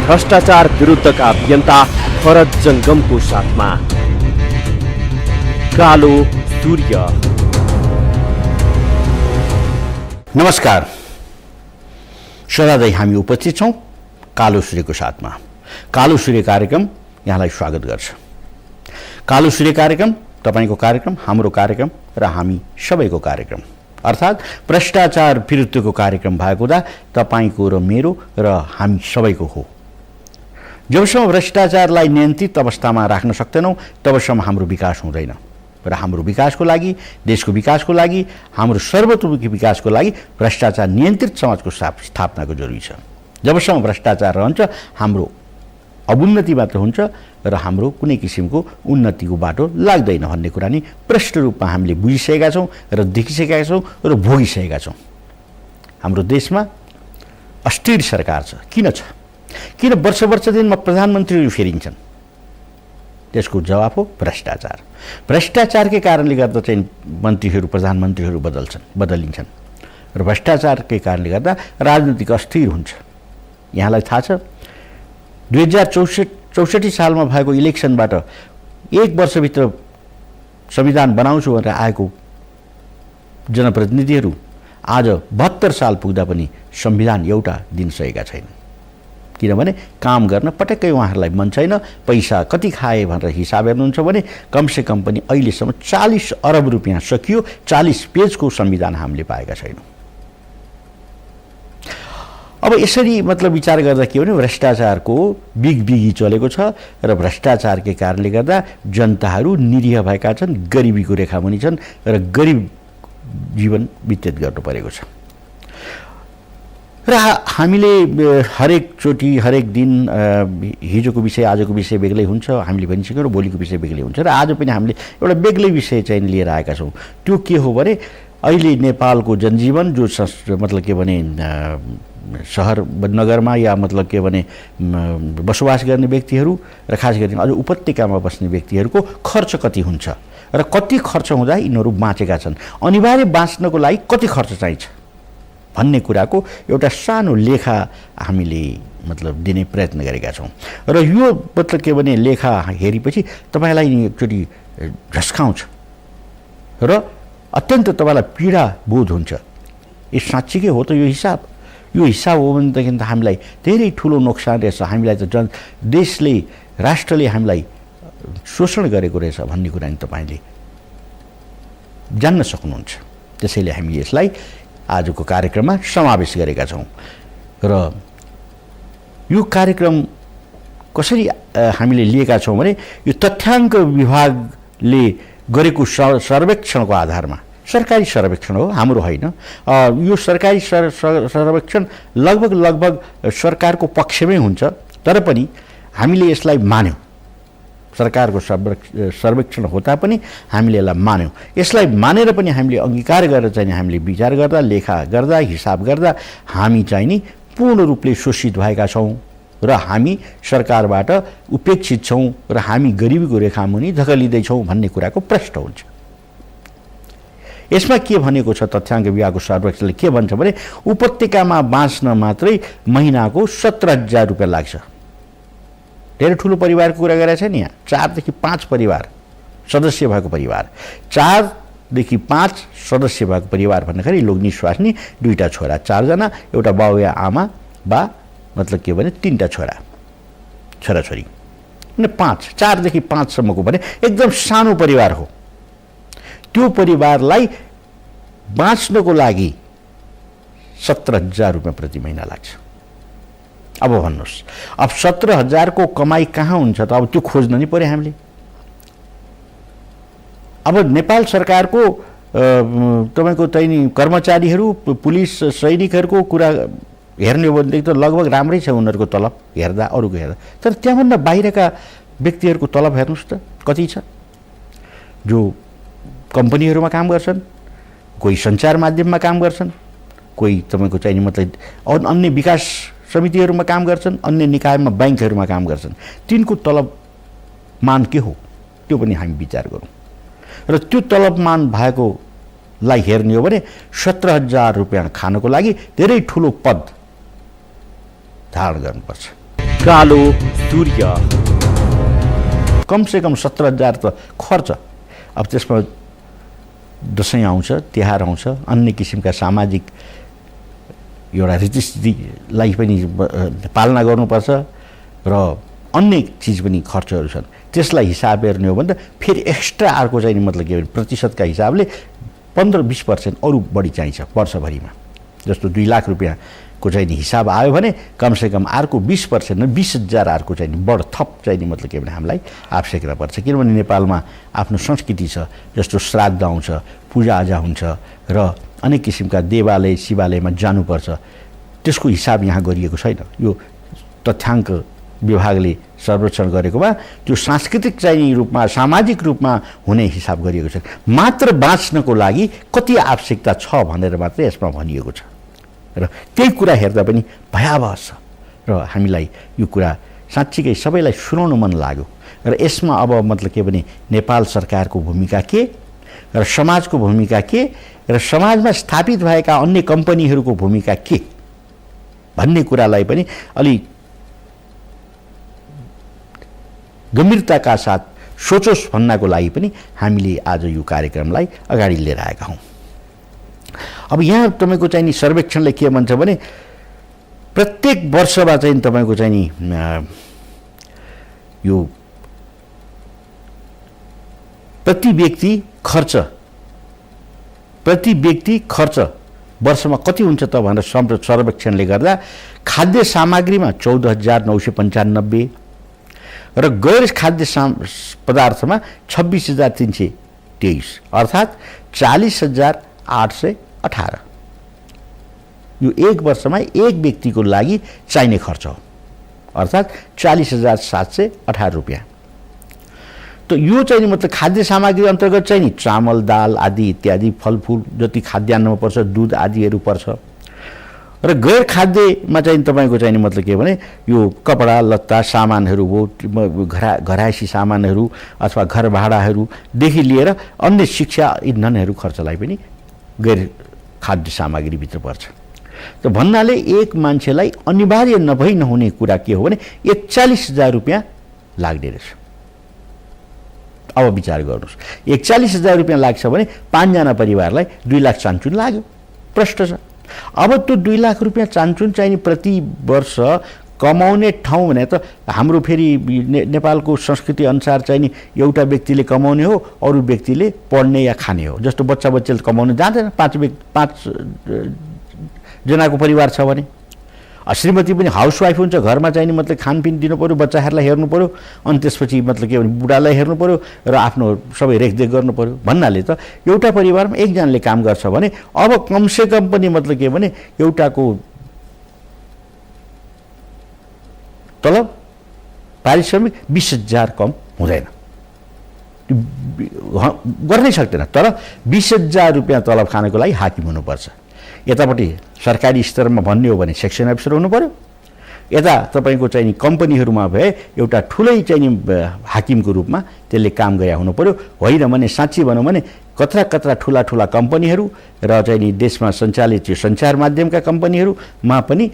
भ्रष्टाचार विरुद्धका अभियन्ता भरत जंगमको साथमा कालो सूर्य। नमस्कार, सदाझै हामी उपस्थित छौं कालो सूर्यको साथमा। कालो सूर्य कार्यक्रम यहाँलाई स्वागत गर्छ। कालो सूर्य कार्यक्रम तपाईको कार्यक्रम, हाम्रो कार्यक्रम र हामी सबैको कार्यक्रम, अर्थात् भ्रष्टाचार विरुद्धको कार्यक्रम भएको हुँदा तपाईको र मेरो र हामी सबैको हो। जबसम्म भ्रष्टाचारलाई नियन्त्रित अवस्थामा राख्न सक्दैनौँ तबसम्म हाम्रो विकास हुँदैन र हाम्रो विकासको लागि, देशको विकासको लागि, हाम्रो सर्वतोमुखी विकासको लागि भ्रष्टाचार नियन्त्रित समाजको स्थापनाको जरुरी छ। जबसम्म भ्रष्टाचार रहन्छ हाम्रो अवुन्नति मात्र हुन्छ र हाम्रो कुनै किसिमको उन्नतिको बाटो लाग्दैन भन्ने कुरा नि प्रष्ट रूपमा हामीले बुझिसकेका छौँ र देखिसकेका छौँ र भोगिसकेका छौँ। हाम्रो देशमा अस्थिर सरकार छ। किन वर्ष दिनमा प्रधानमन्त्रीहरू फेरिन्छन्? त्यसको जवाफ हो भ्रष्टाचार। भ्रष्टाचारकै कारणले गर्दा चाहिँ मन्त्रीहरू, प्रधानमन्त्रीहरू बदलिन्छन् र भ्रष्टाचारकै कारणले गर्दा राजनीतिक अस्थिर हुन्छ। यहाँलाई थाहा छ 2064 सालमा भएको इलेक्सनबाट एक वर्षभित्र संविधान बनाउँछु भनेर आएको जनप्रतिनिधिहरू आज 72 साल पुग्दा पनि संविधान एउटा दिन सकेका छैनन्। किनभने काम गर्न पटक्कै उहाँहरूलाई मन छैन। पैसा कति खाए भनेर हिसाब हेर्नुहुन्छ भने कमसेकम पनि अहिलेसम्म 40 अरब रुपियाँ सकियो। 40 पेजको संविधान हामीले पाएका छैनौँ। अब यसरी विचार गर्दा के भने भ्रष्टाचारको बिगबिगी चलेको छ र भ्रष्टाचारकै कारणले गर्दा जनताहरू निरीह भएका छन्, गरिबीको रेखामुनि छन् र गरिब जीवन व्यतीत गर्नु परेको छ। र हामीले हरेक चोटि, हरेक दिन हिजोको विषय, आजको विषय बेग्लै हुन्छ हामीले भनिसक्यौँ र भोलिको विषय बेग्लै हुन्छ र आज पनि हामीले एउटा बेग्लै विषय चाहिँ लिएर आएका छौँ। त्यो के हो भने अहिले नेपालको जनजीवन जो के भने सहर नगरमा या के भने बसोबास गर्ने व्यक्तिहरू र खास गरी अझ उपत्यकामा बस्ने व्यक्तिहरूको खर्च कति हुन्छ र कति खर्च हुँदा यिनीहरू बाँचेका छन्, अनिवार्य बाँच्नको लागि कति खर्च चाहिन्छ भन्ने कुराको एउटा सानो लेखा हामीले दिने प्रयत्न गरेका छौँ। र यो के भने लेखा हेरेपछि तपाईँलाई एकचोटि झस्काउँछ र अत्यन्त तपाईँलाई पीडा बोध हुन्छ। यो साँच्चीकै हो त यो हिसाब? यो हिसाब हो भनेदेखि त हामीलाई धेरै ठुलो नोक्सान रहेछ। हामीलाई त देशले, राष्ट्रले हामीलाई शोषण गरेको रहेछ भन्ने कुरा नि तपाईँले जान्न सक्नुहुन्छ। त्यसैले हामी यसलाई आजको कार्यक्रममा समावेश गरेका छौँ। र यो कार्यक्रम कसरी हामीले लिएका छौँ भने यो तथ्याङ्क विभागले गरेको सर्वेक्षणको आधारमा, सरकारी सर्वेक्षण हो, हाम्रो होइन। यो सरकारी सर्वेक्षण लगभग सरकारको पक्षमै हुन्छ, तर पनि हामीले यसलाई मान्यौँ। सरकारको सर्वेक्षण होता पनि हामीले यसलाई मान्यौँ। यसलाई मानेर पनि हामीले अङ्गीकार गरेर चाहिँ हामीले विचार गर्दा, लेखा गर्दा, हिसाब गर्दा हामी चाहिँ नि पूर्ण रूपले शोषित भएका छौँ र हामी सरकारबाट उपेक्षित छौँ र हामी गरिबीको रेखामुनि धकेलिँदैछौँ भन्ने कुराको प्रश्न हुन्छ। यसमा के भनेको छ? तथ्याङ्क विभागको सर्वेक्षणले के भन्छ भने उपत्यकामा बाँच्न मात्रै महिनाको 17,000 रुपियाँ लाग्छ। धेरै ठुलो परिवारको कुरा गरेको छ नि। यहाँ 4 देखि 5 परिवार सदस्य भएको परिवार, 4 देखि 5 सदस्य भएको परिवार भन्दाखेरि लोग्नी स्वास्नी, 2टा छोरा, 4 जना, एउटा बाउ या आमा बा के भने 3टा छोराछोरी, 4 देखि 5 सम्मको भने एकदम सानो परिवार हो। त्यो परिवारलाई बाँच्नको लागि 17,000 रुपियाँ प्रति महिना लाग्छ। अब भन्नुहोस्, अब 17,000 को कमाई कहाँ हुन्छ त? अब त्यो खोज्न नि पर्यो हामीले। अब नेपाल सरकारको तपाईँको चाहिँ कर्मचारीहरू, पुलिस, सैनिकहरूको कुरा हेर्ने हो भनेदेखि त लगभग राम्रै छ उनीहरूको तलब हेर्दा, अरूको हेर्दा। तर त्यहाँभन्दा बाहिरका व्यक्तिहरूको तलब हेर्नुहोस् त कति छ? जो कम्पनीहरूमा काम गर्छन्, कोही सञ्चार माध्यममा काम गर्छन्, कोही तपाईँको चाहिँ अन्य विकास समितिहरूमा काम गर्छन्, अन्य निकायमा, ब्याङ्कहरूमा काम गर्छन्। तिनको तलब मान के हो त्यो पनि हामी विचार गरौँ। र त्यो तलबमान भएको लाई हेर्ने हो भने 17,000 रुपियाँ खानको लागि धेरै ठुलो पद धारण गर्नुपर्छ। कालो सूर्य कमसेकम 17,000 त खर्च। अब त्यसमा दसैँ आउँछ, तिहार आउँछ, अन्य किसिमका सामाजिक एउटा रीतिस्थितिलाई पनि पालना गर्नुपर्छ र अन्य चिज पनि खर्चहरू छन्। त्यसलाई हिसाब हेर्ने हो भने त फेरि एक्स्ट्रा अर्को चाहिँ मतलब के भने प्रतिशतका हिसाबले 15-20% अरू बढी चाहिन्छ वर्षभरिमा। जस्तो 2 लाख रुपियाँको चाहिँ हिसाब आयो भने कमसेकम अर्को 20% 20,000 अर्को चाहिँ बढ थप चाहिँ मतलब के भने हामीलाई आवश्यकता पर्छ। किनभने नेपालमा आफ्नो संस्कृति छ, जस्तो श्राद्ध आउँछ, पूजाआजा हुन्छ र अनेक किसिमका देवालय शिवालयमा जानुपर्छ। त्यसको हिसाब यहाँ गरिएको छैन। यो तथ्याङ्क विभागले सर्वेक्षण गरेकोमा त्यो सांस्कृतिक चाहिँ रूपमा सामाजिक रूपमा हुने हिसाब गरिएको छ। मात्र बाँच्नको लागि कति आवश्यकता छ भनेर मात्रै यसमा भनिएको छ र त्यही कुरा हेर्दा पनि भयावह छ र हामीलाई यो कुरा साँच्चीकै सबैलाई सुनाउन मन लाग्यो। र यसमा अब मतलब के भने नेपाल सरकारको भूमिका के र समाजको भूमिका के र समाजमा स्थापित भएका अन्य कम्पनीहरूको भूमिका के भन्ने कुरालाई पनि अलि गम्भीरताका साथ सोचोस् भन्नको लागि पनि हामीले आज यो कार्यक्रमलाई अगाडि लिएर आएका हौँ। अब यहाँ तपाईँको चाहिँ नि सर्वेक्षणले के भन्छ भने प्रत्येक वर्षमा चाहिँ तपाईँको चाहिँ नि यो प्रति व्यक्ति खर्च वर्षमा कति हुन्छ त भनेर सर्वेक्षणले गर्दा खाद्य सामग्रीमा 14,995 र गैर खाद्य पदार्थमा 26,323 अर्थात् 40,818 यो एक वर्षमा एक व्यक्तिको लागि चाहिने खर्च हो, अर्थात् 40,718 रुपियाँ। त यो चाहिँ मतलब खाद्य सामग्री अन्तर्गत चाहिँ नि चामल दाल आदि इत्यादि फलफुल जति खाद्यान्नमा पर्छ, दूध आदिहरू पर्छ र गैर खाद्यमा चाहिँ तपाईँको चाहिँ मतलब के भने यो कपडा लत्ता सामानहरू हो, घरायसी सामानहरू अथवा घर भाडाहरूदेखि लिएर अन्य शिक्षा इन्धनहरू खर्चलाई पनि गैर खाद्य सामग्रीभित्र पर्छ। त भन्नाले एक मान्छेलाई अनिवार्य नभई नहुने कुरा के हो भने 41,000 रुपियाँ लाग्ने रहेछ। अब विचार गर्नुहोस्, 41,000 रुपियाँ लाग्छ भने 5 जना परिवारलाई 2 लाख चान्चुन लाग्यो, प्रष्ट छ। अब त्यो 2 लाख रुपियाँ चान्चुन चाहिने प्रति वर्ष कमाउने ठाउँ भने त हाम्रो फेरि नेपालको संस्कृति अनुसार चाहिँ नि एउटा व्यक्तिले कमाउने हो, अरू व्यक्तिले पढ्ने या खाने हो। जस्तो बच्चाले कमाउन जाँदैन, 5 जनाको परिवार छ भने श्रीमती पनि हाउसवाइफ हुन्छ, घरमा चाहिने मतलब खानपिन दिनु पर्यो, बच्चाहरूलाई हेर्नु पर्यो, अनि त्यसपछि मतलब के भने बुढालाई हेर्नु पर्यो र आफ्नो सबै रेखदेख गर्नु पर्यो। भन्नाले त एउटा परिवारमा एकजनाले काम गर्छ भने अब कमसेकम पनि मतलब के भने एउटाको तलब पारिश्रमिक 20,000 कम हुँदैन, गर्नै सक्दैन। तर 20,000 रुपियाँ तलब खानको लागि हाकिम हुनुपर्छ। यतापट्टि सरकारी स्तरमा भन्ने हो भने सेक्सन अफिसर हुनु पर्यो, यता तपाईँको चाहिँ कम्पनीहरूमा भए एउटा ठुलै चाहिँ हाकिमको रूपमा त्यसले काम गरे हुनु पर्यो। होइन भने साँच्ची भनौँ भने कत्रा ठुला कम्पनीहरू र चाहिँ देशमा सञ्चालित यो सञ्चार माध्यमका कम्पनीहरूमा पनि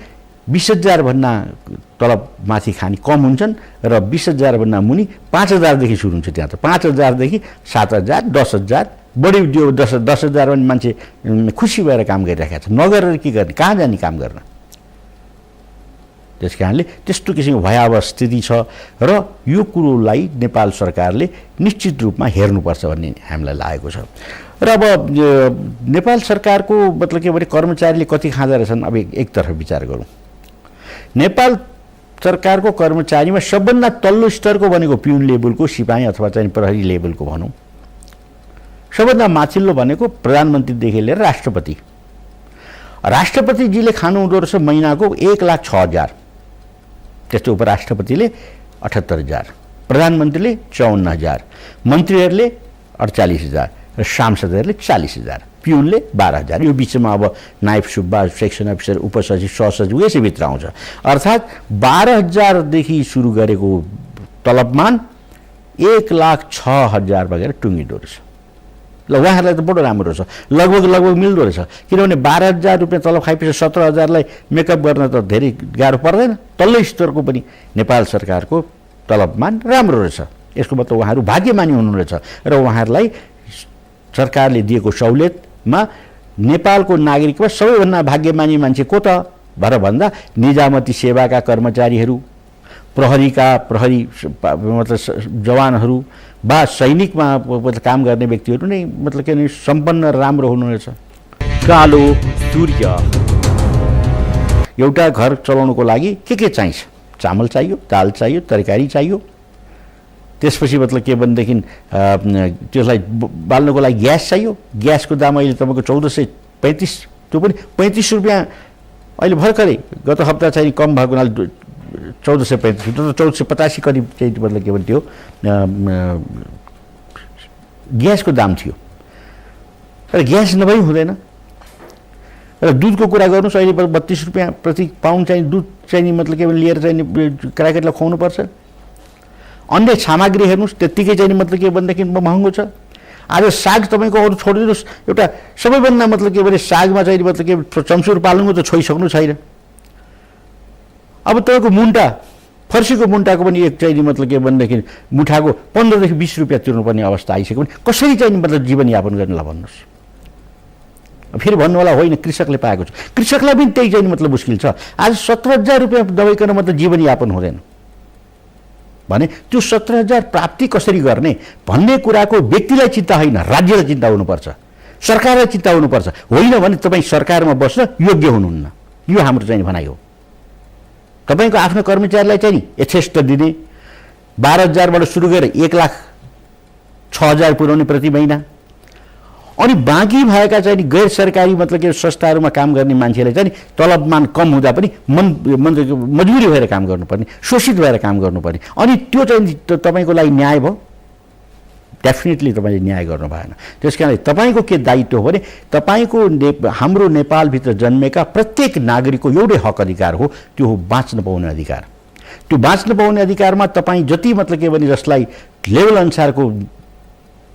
20,000 भन्दा तलब माथि खाने कम हुन्छन् र 20,000 भन्दा मुनि 5,000 देखि सुरु हुन्छ। त्यहाँ त 5,000 देखि 7,000 10,000 बढी जो 10,000 भने मान्छे खुसी भएर काम गरिरहेका छन्। नगरेर के गर्ने, कहाँ जाने काम गर्न? त्यस कारणले त्यस्तो किसिमको भयावह स्थिति छ र यो कुरोलाई नेपाल सरकारले निश्चित रूपमा हेर्नुपर्छ भन्ने हामीलाई लागेको छ। र अब नेपाल सरकारको मतलब के भने कर्मचारीले कति खाँदा रहेछन्, अब एकतर्फ विचार गरौँ। नेपाल सरकारको कर्मचारीमा सबभन्दा तल्लो स्तरको भनेको पिउन लेभलको, सिपाही अथवा चाहिँ प्रहरी लेभलको भनौँ, सबभन्दा माथिल्लो भनेको प्रधानमन्त्रीदेखि लिएर राष्ट्रपति। राष्ट्रपतिजीले खानुहुँदो रहेछ महिनाको 1,06,000, त्यस्तो उपराष्ट्रपतिले 78,000, प्रधानमन्त्रीले 54,000, मन्त्रीहरूले 48,000 र सांसदहरूले 40,000, पिउनले 12,000। यो बिचमा अब नायब सुब्बा, सेक्सन अफिसर, उपसचिव, सहसचिव यसैभित्र आउँछ। अर्थात् 12,000 देखि सुरु गरेको तलबमान 1,06,000 बगेर टुङ्गिँदो रहेछ। ल उहाँहरूलाई त बडो राम्रो छ, लगभग मिल्दो रहेछ। किनभने 12,000 रुपियाँ तलब खाएपछि 17,000लाई मेकअप गर्न त धेरै गाह्रो पर्दैन। तल्लो स्तरको पनि नेपाल सरकारको तलबमान राम्रो रहेछ। यसको मतलब उहाँहरू भाग्यमानी हुनुहुनेछ र उहाँहरूलाई सरकारले दिएको सहुलियतमा नेपालको नागरिकमा सबैभन्दा भाग्यमानी मान्छे को त भनेर भन्दा निजामती सेवाका कर्मचारीहरू, प्रहरी मतलब जवानहरू वा सैनिकमा काम गर्ने व्यक्तिहरू नै मतलब के सम्पन्न राम्रो हुनुहुनेछ। कालो सूर्य। एउटा घर चलाउनको लागि के चाहिन्छ? चामल चाहियो, दाल चाहियो, तरकारी चाहियो। त्यसपछि मतलब के भनेदेखि त्यसलाई बाल्नको लागि ग्यास चाहियो। ग्यासको दाम अहिले तपाईँको 1435, त्यो पनि 35 रुपियाँ अहिले भर्खरै गत हप्ता चाहिँ कम भएको हुनाले 1435, त्यो त 1485 करिब चाहिँ मतलब के भन्थ्यो ग्यासको दाम थियो। र ग्यास नभई हुँदैन। र दुधको कुरा गर्नुहोस्, अहिले 32 रुपियाँ प्रति पाउन्ड चाहिँ दुध चाहिँ मतलब के लिएर चाहिँ केटाकेटीलाई खुवाउनुपर्छ। अन्य सामग्री हेर्नुहोस् त्यत्तिकै चाहिँ मतलब के भनेदेखि महँगो छ। आज साग तपाईँको अरू छोडिदिनुहोस्, एउटा सबैभन्दा मतलब के भने सागमा चाहिँ मतलब के चम्सुर पाल्नु त छोइसक्नु छैन। अब तपाईँको मुन्टा, फर्सीको मुन्टाको पनि एक चाहिँ मतलब के भनेदेखि मुठाको 15 देखि 20 रुपियाँ तिर्नुपर्ने अवस्था आइसक्यो भने कसरी चाहिँ मतलब जीवनयापन गर्नुलाई भन्नुहोस्। फेरि भन्नु होला होइन कृषकले पाएको छ, कृषकलाई पनि त्यही चाहिँ मतलब मुस्किल छ। आज 17,000 रुपियाँ दबाइकन मतलब जीवनयापन हुँदैन भने त्यो 17,000 प्राप्ति कसरी गर्ने भन्ने कुराको व्यक्तिलाई चिन्ता होइन, राज्यलाई चिन्ता हुनुपर्छ, सरकारलाई चिन्ता हुनुपर्छ। होइन भने तपाईँ सरकारमा बस्न योग्य हुनुहुन्न। यो हाम्रो चाहिँ भनाइ हो। तपाईँको आफ्नो कर्मचारीलाई चाहिँ नि यथेष्ट दिने, 12,000बाट सुरु गरेर 1,06,000 पुर्याउने प्रति महिना, अनि बाँकी भएका चाहिँ नि गैर सरकारी मतलब के संस्थाहरूमा काम गर्ने मान्छेलाई चाहिँ तलबमान कम हुँदा पनि मजबुरी भएर काम गर्नुपर्ने, शोषित भएर काम गर्नुपर्ने, अनि त्यो चाहिँ तपाईँको लागि न्याय भयो? डेफिनेटली तपाईँले न्याय गर्नु भएन। त्यस कारणले तपाईँको के दायित्व हो भने तपाईँको हाम्रो नेपालभित्र जन्मेका प्रत्येक नागरिकको एउटै हक अधिकार हो, त्यो हो बाँच्न पाउने अधिकार। त्यो बाँच्न पाउने अधिकारमा तपाईँ जति मतलब के भने जसलाई लेभल अनुसारको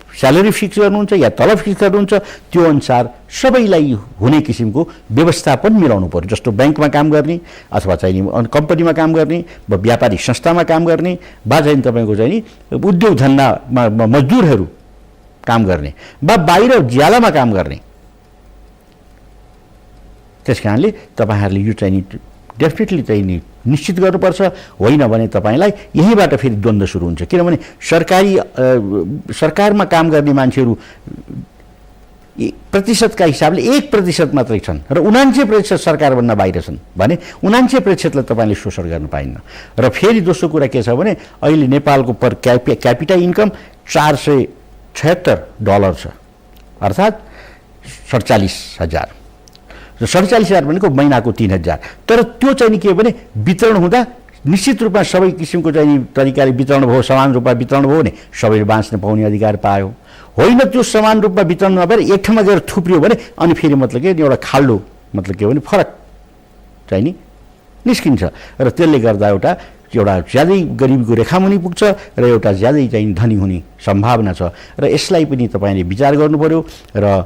स्यालेरी फिक्स गर्नुहुन्छ या तलब फिक्स गर्नुहुन्छ त्यो अनुसार सबैलाई हुने किसिमको व्यवस्थापन मिलाउनु पर्यो। जस्तो ब्याङ्कमा काम गर्ने अथवा चाहिँ कम्पनीमा काम गर्ने वा व्यापारिक संस्थामा काम गर्ने वा चाहिँ तपाईँको चाहिँ नि उद्योग धन्दामा मजदुरहरू काम गर्ने वा बाहिर ज्यालामा काम गर्ने। त्यस कारणले तपाईँहरूले यो चाहिँ नि डेफिनेटली चाहिँ नि निश्चित गर्नुपर्छ। होइन भने तपाईँलाई यहीँबाट फेरि द्वन्द्व सुरु हुन्छ। किनभने सरकारमा काम गर्ने मान्छेहरू प्रतिशतका हिसाबले 1% मात्रै छन् र 79% सरकारभन्दा बाहिर छन् भने 79%लाई तपाईँले शोषण गर्न पाइन्न। र फेरि दोस्रो कुरा के छ भने अहिले नेपालको पर क्यापिटा इन्कम $476 छ, अर्थात् 47,000 र 47,000 भनेको महिनाको 3,000। तर त्यो चाहिँ नि के भने वितरण हुँदा निश्चित रूपमा सबै किसिमको चाहिँ तरिकाले वितरण भयो, समान रूपमा वितरण भयो भने सबैले बाँच्न पाउने अधिकार पायो। होइन त्यो समान रूपमा वितरण नभएर एक ठाउँमा गएर थुप्रियो भने अनि फेरि मतलब के एउटा खाल्डो मतलब के भने फरक चाहिँ नि निस्किन्छ र त्यसले गर्दा एउटा ज्यादै गरिबीको रेखामुनि पुग्छ र एउटा ज्यादै चाहिँ धनी हुने सम्भावना छ। र यसलाई पनि तपाईँले विचार गर्नु पर्यो। र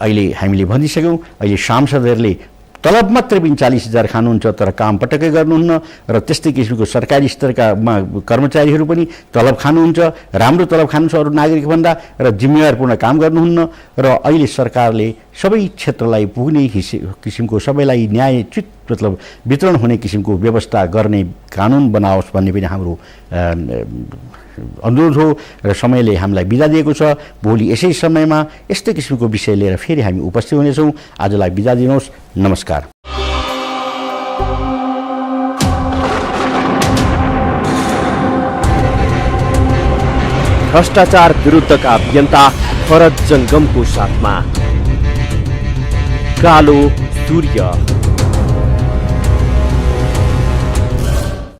अहिले हामीले भनिसक्यौँ, अहिले सांसदहरूले तलब मात्रै पनि 40,000 खानुहुन्छ तर काम पटक्कै गर्नुहुन्न। र त्यस्तै किसिमको सरकारी स्तरका कर्मचारीहरू पनि तलब खानुहुन्छ, राम्रो तलब खानुहुन्छ अरू नागरिकभन्दा, र जिम्मेवारपूर्ण काम गर्नुहुन्न। र अहिले सरकारले सबै क्षेत्रलाई पुग्ने किसिमको सबैलाई न्यायोचित मतलब वितरण हुने किसिमको व्यवस्था गर्ने कानुन बनाओस् भन्ने पनि हाम्रो अनुरोध हो। र समयले हामीलाई बिदा दिएको छ। भोलि यसै समयमा यस्तै किसिमको विषय लिएर फेरि हामी उपस्थित हुनेछौँ। आजलाई बिदा दिनुहोस्। नमस्कार। भ्रष्टाचार विरुद्धका अभियन्ता भरत जङ्गमको साथमा कालो सूर्य।